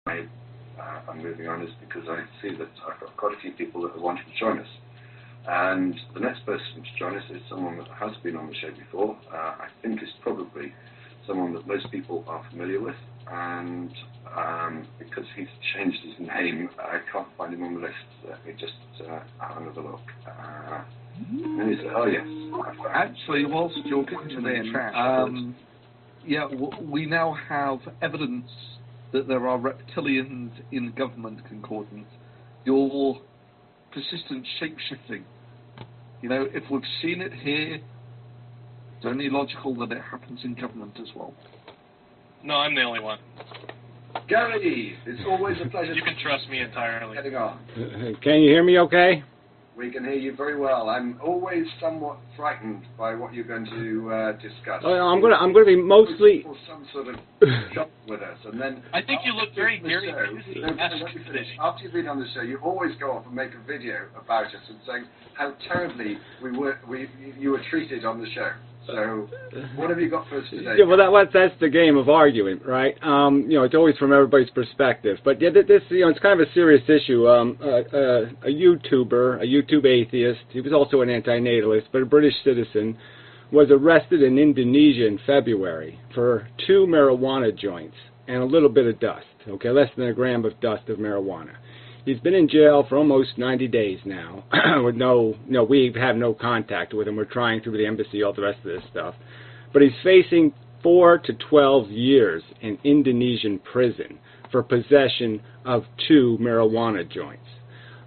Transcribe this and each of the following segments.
I'm moving on is because I see that I've got quite a few people that are wanting to join us. And the next person to join us is someone that has been on the show before. I think is probably someone that most people are familiar with, and because he's changed his name, I can't find him on the list. Let me just have another look. And he said, oh yes. Actually, whilst you're getting to them, yeah, we now have evidence that there are reptilians in government concordance. Your persistent shape-shifting. You know, if we've seen it here, it's only logical that it happens in government as well. No, I'm the only one. Gary, it's always a pleasure. You can trust me entirely. Getting on. Can you hear me okay? We can hear you very well. I'm always somewhat frightened by what you're going to discuss. I'm going to be mostly for some sort of job with us, and then I think you look very Gary. After you've been on the show, you always go off and make a video about us and saying how terribly you were treated on the show. So, what have you got for us today? Yeah, well, that's the game of arguing, right? You know, it's always from everybody's perspective. But yeah, this, you know, it's kind of a serious issue. A YouTuber, a YouTube atheist, he was also an anti-natalist, but a British citizen, was arrested in Indonesia in February for 2 marijuana joints and a little bit of dust. Okay, less than a gram of dust of marijuana. He's been in jail for almost 90 days now, with we have no contact with him. We're trying through the embassy, all the rest of this stuff. But he's facing 4 to 12 years in Indonesian prison for possession of 2 marijuana joints.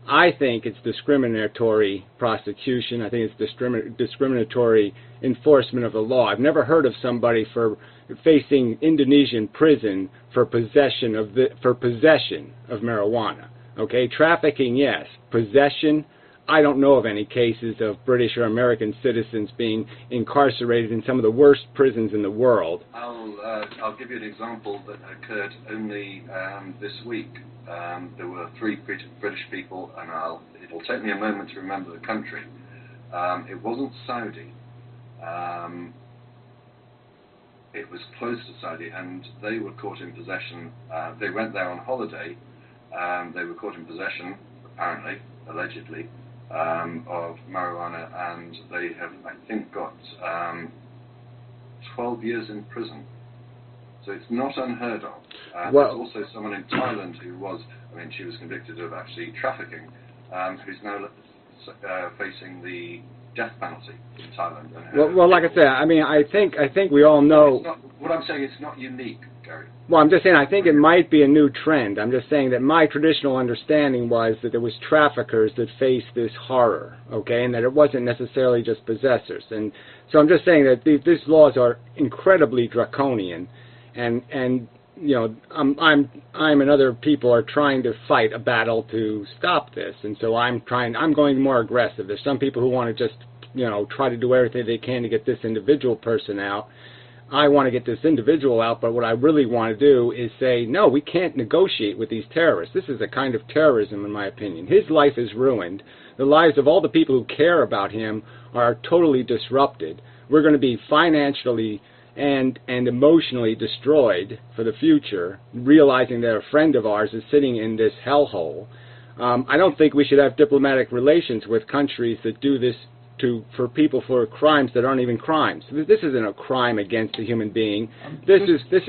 I think it's discriminatory prosecution. I think it's discriminatory enforcement of the law. I've never heard of somebody for facing Indonesian prison for possession of marijuana. Okay, trafficking, yes. Possession, I don't know of any cases of British or American citizens being incarcerated in some of the worst prisons in the world. I'll give you an example that occurred only this week. There were 3 British people, and it'll take me a moment to remember the country. It wasn't Saudi. It was close to Saudi, and they were caught in possession. They went there on holiday. They were caught in possession, apparently, allegedly, of marijuana, and they have, I think, got 12 years in prison. So it's not unheard of. There's also someone in Thailand who she was convicted of actually trafficking, who's now facing the death penalty in Thailand. Well, like I said, I think we all know. What I'm saying, it's not unique, Gary. Well, I'm just saying, I think it might be a new trend. I'm just saying that my traditional understanding was that there was traffickers that faced this horror, okay, and that it wasn't necessarily just possessors. And so I'm just saying that these laws are incredibly draconian, and you know, I'm and other people are trying to fight a battle to stop this, and so I'm going more aggressive. There's some people who want to just, you know, try to do everything they can to get this individual person out. I want to get this individual out, but what I really want to do is say, no, we can't negotiate with these terrorists. This is a kind of terrorism, in my opinion. His life is ruined. The lives of all the people who care about him are totally disrupted. We're going to be financially and emotionally destroyed for the future, realizing that a friend of ours is sitting in this hellhole. I don't think we should have diplomatic relations with countries that do this for people for crimes that aren't even crimes. This isn't a crime against a human being. This is a.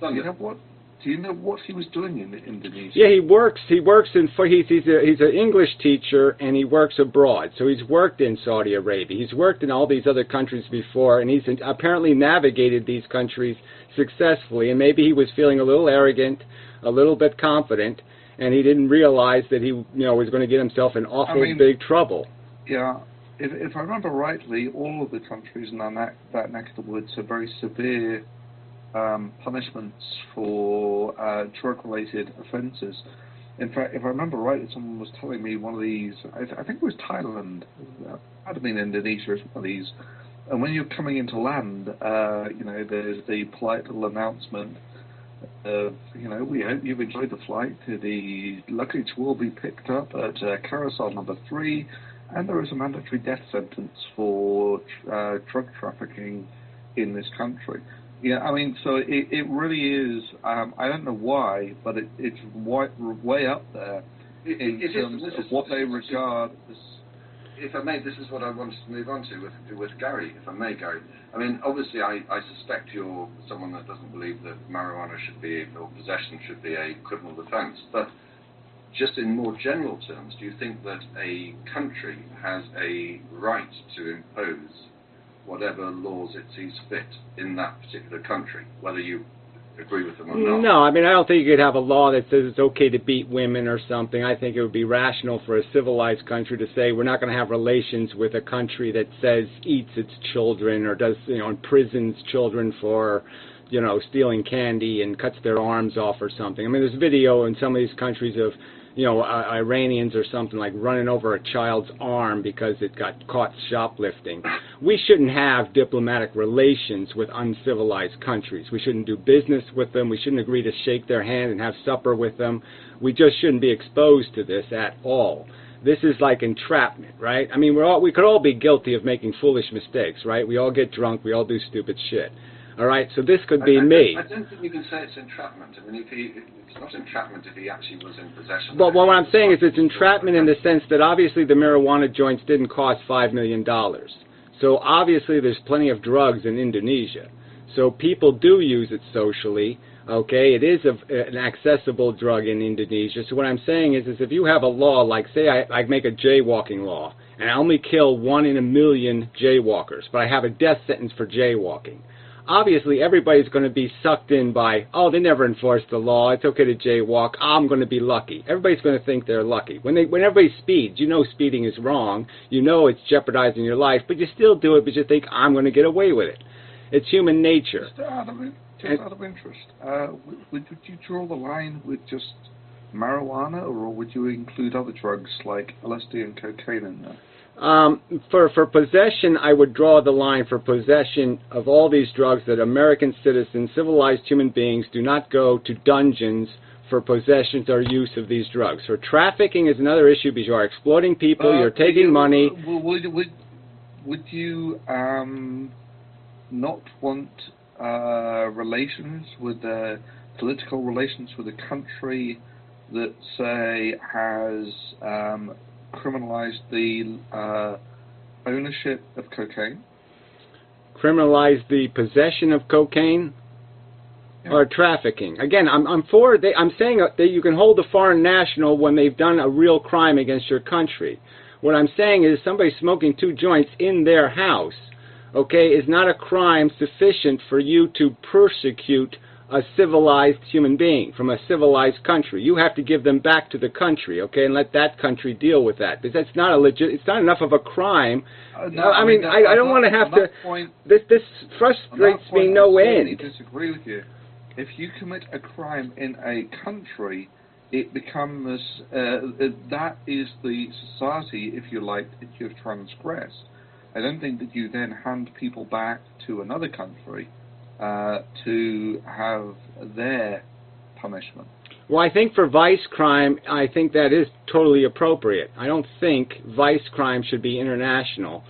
Do you know what he was doing in Indonesia? Yeah, he works he's an English teacher, and he works abroad. So he's worked in Saudi Arabia. He's worked in all these other countries before, and he's apparently navigated these countries successfully. And maybe he was feeling a little arrogant, a little bit confident, and he didn't realize that he, was going to get himself in awful big trouble. Yeah, if I remember rightly, all of the countries in that neck of the woods have very severe punishments for drug-related offences. In fact, if I remember rightly, someone was telling me one of these, I think it was Thailand, might have been Indonesia, one of these, and when you're coming into land, there's the polite little announcement of, we hope you've enjoyed the flight. The luggage will be picked up at carousel number 3, and there is a mandatory death sentence for drug trafficking in this country. Yeah, I mean, so it really is. I don't know why, but it's way up there in terms of what they regard as. If I may, this is what I wanted to move on to with Gary, if I may, Gary. I mean, obviously, I suspect you're someone that doesn't believe that marijuana should be, or possession should be, a criminal offence. But just in more general terms, do you think that a country has a right to impose whatever laws it sees fit in that particular country, whether you agree with them or not? No, I mean, I don't think you could have a law that says it's okay to beat women or something. I think it would be rational for a civilized country to say we're not going to have relations with a country that says eats its children or does, imprisons children for, stealing candy and cuts their arms off or something. I mean, there's video in some of these countries of, Iranians or something like running over a child's arm because it got caught shoplifting. We shouldn't have diplomatic relations with uncivilized countries. We shouldn't do business with them. We shouldn't agree to shake their hand and have supper with them. We just shouldn't be exposed to this at all. This is like entrapment, right? I mean, we could all be guilty of making foolish mistakes, right? We all get drunk. We all do stupid shit. All right, so this could be me. I don't think you can say it's entrapment. I mean, it's not entrapment if he actually was in possession. But what I'm saying is it's entrapment in the sense that obviously the marijuana joints didn't cost $5 million. So obviously there's plenty of drugs in Indonesia. So people do use it socially. Okay, it is an accessible drug in Indonesia. So what I'm saying is if you have a law, like say I make a jaywalking law, and I only kill 1 in a million jaywalkers, but I have a death sentence for jaywalking. Obviously, everybody's going to be sucked in by, oh, they never enforced the law, it's okay to jaywalk, I'm going to be lucky. Everybody's going to think they're lucky. When everybody speeds, speeding is wrong, it's jeopardizing your life, but you still do it because you think, I'm going to get away with it. It's human nature. Just out of interest, would you draw the line with just marijuana, or would you include other drugs like LSD and cocaine in there? For possession, I would draw the line for possession of all these drugs that American citizens, civilized human beings, do not go to dungeons for possession or use of these drugs. For trafficking is another issue because you are exploiting people, you're taking money. Would you not want relations with political relations with a country that, say, has criminalized the ownership of cocaine? Criminalize the possession of cocaine? Yeah. Or trafficking? Again, I'm saying that you can hold a foreign national when they've done a real crime against your country. What I'm saying is somebody smoking 2 joints in their house, okay, is not a crime sufficient for you to persecute a civilized human being from a civilized country. You have to give them back to the country, okay, and let that country deal with that. Because that's not it's not enough of a crime. No, I don't want to have to. This frustrates me no end. I disagree with you. If you commit a crime in a country, it becomes that is the society, if you like, that you've transgressed. I don't think that you then hand people back to another country to have their punishment. Well, I think for vice crime, I think that is totally appropriate. I don't think vice crime should be international,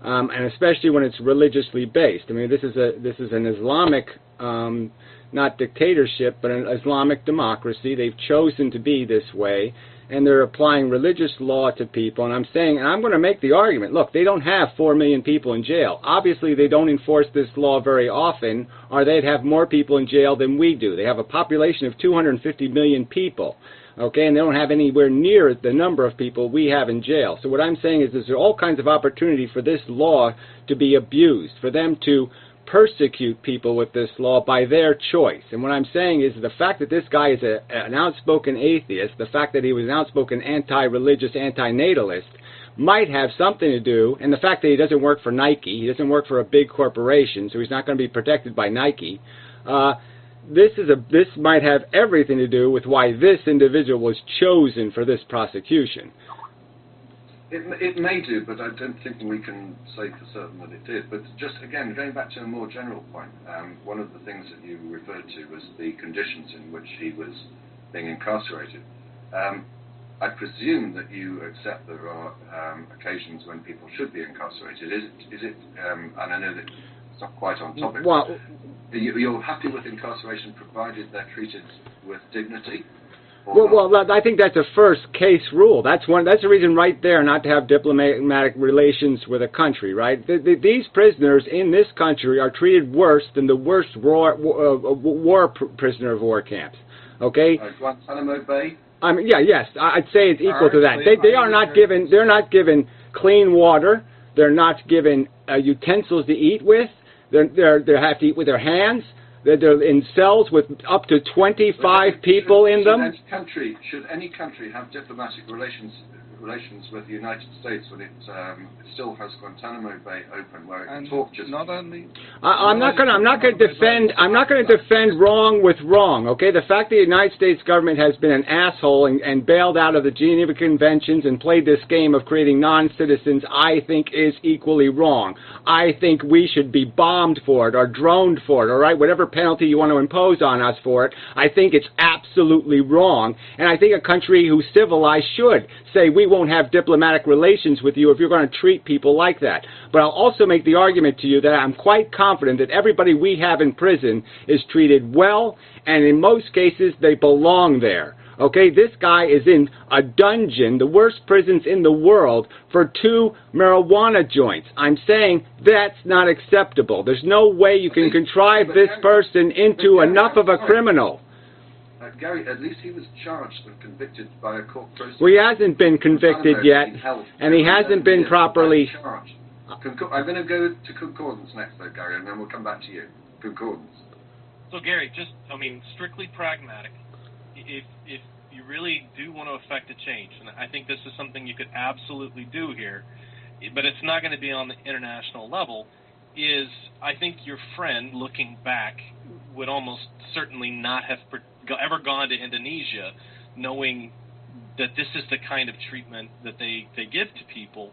and especially when it's religiously based. I mean, this is an Islamic, not dictatorship, but an Islamic democracy. They've chosen to be this way, and they're applying religious law to people. And I'm going to make the argument, look, they don't have 4 million people in jail. Obviously, they don't enforce this law very often, or they'd have more people in jail than we do. They have a population of 250 million people, okay, and they don't have anywhere near the number of people we have in jail. So what I'm saying is there's all kinds of opportunity for this law to be abused, for them to persecute people with this law by their choice. And what I'm saying is the fact that this guy is an outspoken atheist, the fact that he was an outspoken anti-religious, anti-natalist, might have something to do, and the fact that he doesn't work for Nike, he doesn't work for a big corporation, so he's not going to be protected by Nike, this might have everything to do with why this individual was chosen for this prosecution. It may do, but I don't think we can say for certain that it did. But just, again, going back to a more general point, one of the things that you referred to was the conditions in which he was being incarcerated. I presume that you accept there are occasions when people should be incarcerated. Is it and I know that it's not quite on topic. Well, You're happy with incarceration provided they're treated with dignity? Well, I think that's a first case rule. That's the reason right there not to have diplomatic relations with a country, right? These prisoners in this country are treated worse than the worst prisoner of war camps. Okay. Guantanamo Bay. I mean, yes, I'd say it's equal to that. They are not given. They're not given clean water. They're not given utensils to eat with. They have to eat with their hands. They're in cells with up to 25 people in them. Should any country have diplomatic relations with the United States when it still has Guantanamo Bay open, where it tortures? Not only. I'm not going to defend wrong with wrong. Okay, the fact that the United States government has been an asshole and bailed out of the Geneva Conventions and played this game of creating non-citizens, I think is equally wrong. I think we should be bombed for it or droned for it. All right, whatever penalty you want to impose on us for it, I think it's absolutely wrong. And I think a country who's civilized should say we won't have diplomatic relations with you if you're going to treat people like that. But I'll also make the argument to you that I'm quite confident that everybody we have in prison is treated well, and in most cases they belong there. Okay, this guy is in a dungeon, the worst prisons in the world, for 2 marijuana joints. I'm saying that's not acceptable. There's no way you can contrive this person into enough of a criminal. Gary, at least he was charged and convicted by a court process. Well, he hasn't been convicted yet, and he hasn't been properly charged. I'm going to go to concordance next, though, Gary, and then we'll come back to you. Concordance. So, Gary, strictly pragmatic. If you really do want to affect a change, and I think this is something you could absolutely do here, but it's not going to be on the international level, is I think your friend, looking back, would almost certainly not have ever gone to Indonesia knowing that this is the kind of treatment that they give to people.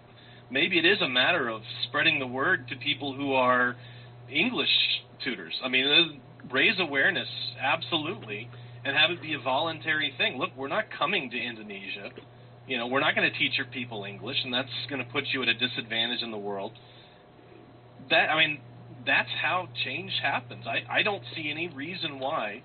Maybe it is a matter of spreading the word to people who are English tutors. I mean, raise awareness, absolutely, and have it be a voluntary thing. Look, we're not coming to Indonesia. We're not going to teach your people English, and that's going to put you at a disadvantage in the world. That's how change happens. I don't see any reason why.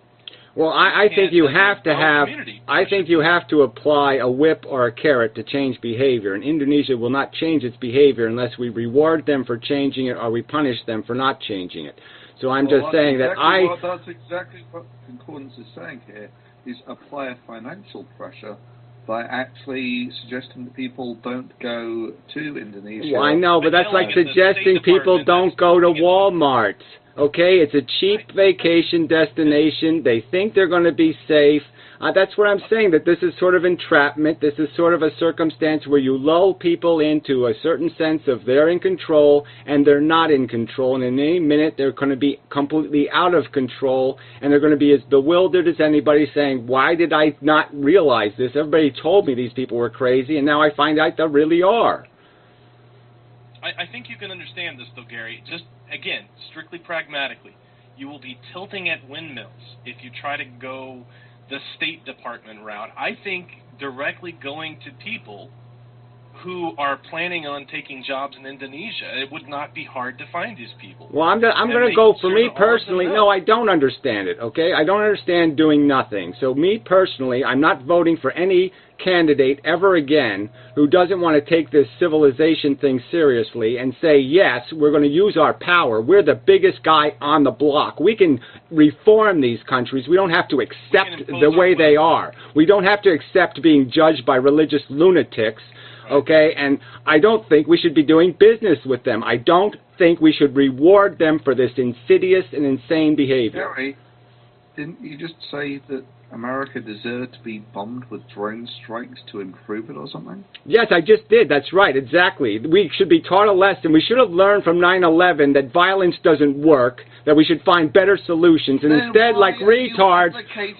Well, I think you have to have. I think you have to apply a whip or a carrot to change behavior, and Indonesia will not change its behavior unless we reward them for changing it or we punish them for not changing it. So I'm just saying that that's exactly what Concordance is saying here, is apply a financial pressure by actually suggesting that people don't go to Indonesia. Well, I know, but that's like suggesting people don't go to Walmart. Okay, it's a cheap vacation destination. They think they're going to be safe. That's what I'm saying, that this is sort of entrapment. This is sort of a circumstance where you lull people into a certain sense of they're in control and they're not in control. And in any minute, they're going to be completely out of control, and they're going to be as bewildered as anybody, saying, why did I not realize this? Everybody told me these people were crazy, and now I find out they really are. I think you can understand this, though, Gary. Just, again, strictly pragmatically. You will be tilting at windmills if you try to go the State Department route. I think directly going to people who are planning on taking jobs in Indonesia, it would not be hard to find these people. Well, I'm going to go, for me personally, no, I don't understand it, okay? I don't understand doing nothing. So me personally, I'm not voting for any candidate ever again who doesn't want to take this civilization thing seriously and say, yes, we're going to use our power. We're the biggest guy on the block. We can reform these countries. We don't have to accept the way they are. We don't have to accept being judged by religious lunatics. Okay, and I don't think we should be doing business with them. I don't think we should reward them for this insidious and insane behavior. Gary, didn't you just say that America deserved to be bombed with drone strikes to improve it or something? Yes, I just did. That's right, exactly. We should be taught a lesson. We should have learned from 9/11 that violence doesn't work, that we should find better solutions, and instead, like retards,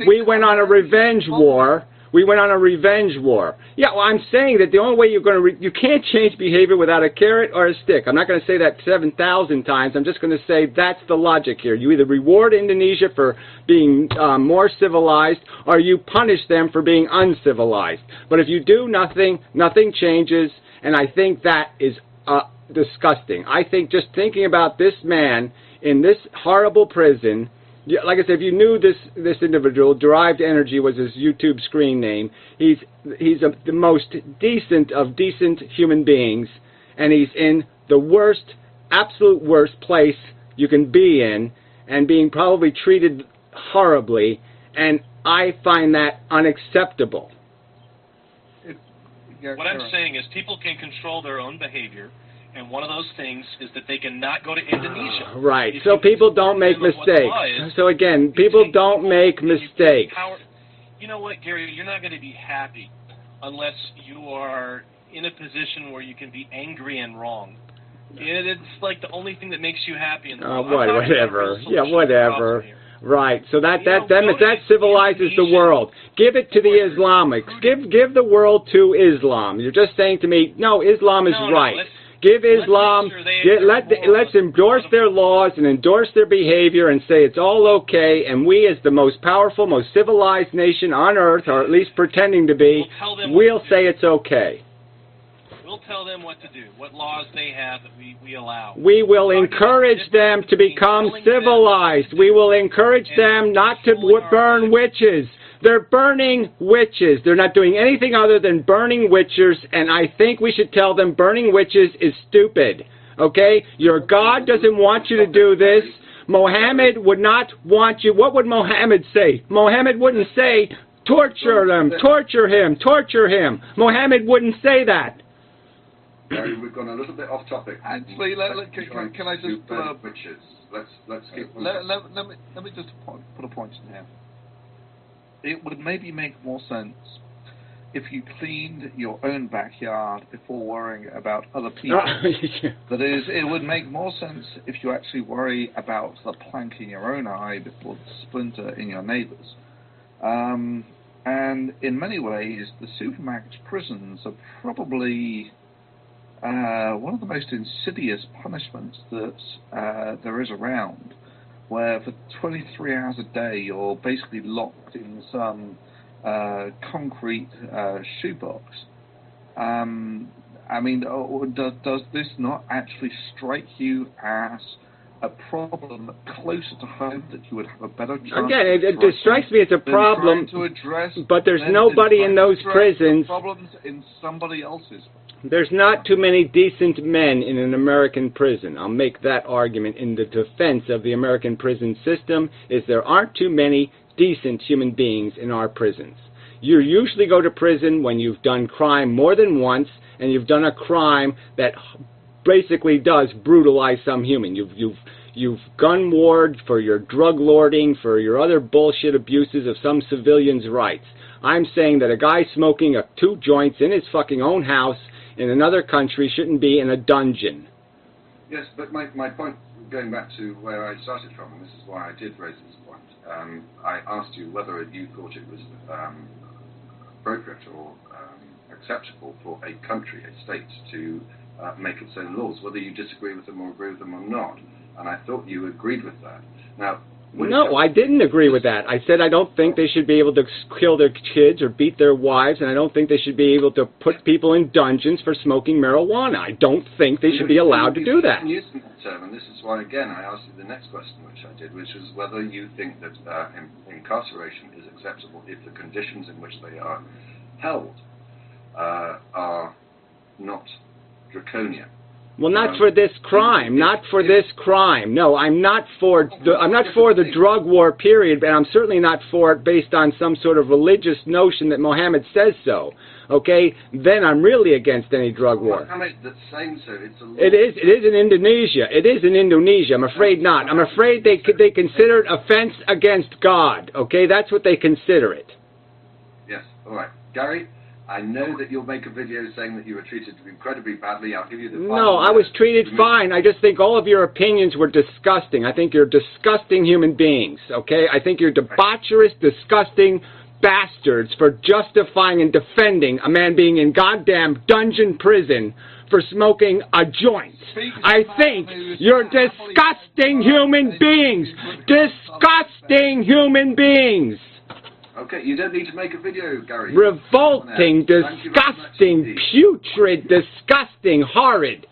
we went on a revenge war. We went on a revenge war. Yeah, well, I'm saying that the only way you're going to... you can't change behavior without a carrot or a stick. I'm not going to say that 7,000 times. I'm just going to say that's the logic here. You either reward Indonesia for being more civilized, or you punish them for being uncivilized. But if you do nothing, nothing changes, and I think that is disgusting. I think just thinking about this man in this horrible prison. Like I said, if you knew this individual, Derived Energy was his YouTube screen name. He's the most decent of decent human beings, and he's in the worst, absolute worst place you can be in, and being probably treated horribly, and I find that unacceptable. What I'm saying is people can control their own behavior, and one of those things is that they cannot go to Indonesia. Right. So people don't make mistakes. So again, people don't make mistakes. You know what, Gary? You're not going to be happy unless you are in a position where you can be angry and wrong. It's like the only thing that makes you happy in the world. Whatever. Yeah, whatever. Right. So that civilizes the world. Give it to the Islamics. Give the world to Islam. You're just saying to me, no, Islam is right. Give Islam, let's endorse their laws and endorse their behavior and say it's all okay, and we as the most powerful, most civilized nation on earth, or at least pretending to be, we'll say it's okay. We'll tell them what to do, what laws they have that we allow. We will encourage them to become civilized. We will encourage them not to burn witches. They're burning witches. They're not doing anything other than burning witches, and I think we should tell them burning witches is stupid. Okay? Your God doesn't want you to do this. Mohammed would not want you. What would Mohammed say? Mohammed wouldn't say, torture them, torture him, torture him. Mohammed wouldn't say that. Gary, we've gone a little bit off topic. Actually, can I just put a... Witches. Let's keep... Let me just put a point in here. It would maybe make more sense if you cleaned your own backyard before worrying about other people. That is, it would make more sense if you actually worry about the plank in your own eye before the splinter in your neighbour's. And in many ways, the Supermax prisons are probably one of the most insidious punishments that there is around, where for 23 hours a day you're basically locked in some concrete shoebox. I mean, does this not actually strike you as a problem closer to home, that you would have a better chance? Again, it strikes me as a problem, but there's nobody in those prisons. Problems in somebody else's. There's not too many decent men in an American prison. I'll make that argument in the defense of the American prison system, is there aren't too many decent human beings in our prisons. You usually go to prison when you've done crime more than once, and you've done a crime that basically does brutalize some human. You've gun warred for your drug lording, for your other bullshit abuses of some civilian's rights. I'm saying that a guy smoking 2 joints in his fucking own house in another country shouldn't be in a dungeon. Yes, but my point, going back to where I started from, and this is why I did raise this point, I asked you whether you thought it was appropriate or acceptable for a country, a state, to make its own laws, whether you disagree with them or agree with them or not. And I thought you agreed with that. Now, no, I didn't agree with that. I said I don't think they should be able to kill their kids or beat their wives, and I don't think they should be able to put people in dungeons for smoking marijuana. I don't think they should be allowed to do that. Using that term, and this is why, again, I asked you the next question, which I did, which was whether you think that incarceration is acceptable if the conditions in which they are held are not draconian. Well, not for this crime. Not for this crime. No, I'm not for the drug war period, but I'm certainly not for it based on some sort of religious notion that Mohammed says so. Okay, then I'm really against any drug war. Mohammed that's saying so. It's a law. It is in Indonesia. It is in Indonesia. I'm afraid not. I'm afraid they consider it offense against God. Okay, that's what they consider it. Yes. All right, Gary. I know that you'll make a video saying that you were treated incredibly badly. I'll give you the... No, I was treated fine. I just think all of your opinions were disgusting. I think you're disgusting human beings, okay? I think you're debaucherous, disgusting bastards for justifying and defending a man being in goddamn dungeon prison for smoking a joint. I think you're disgusting human beings. Disgusting human beings. Okay, you don't need to make a video, Gary. Revolting, disgusting, putrid, disgusting, horrid.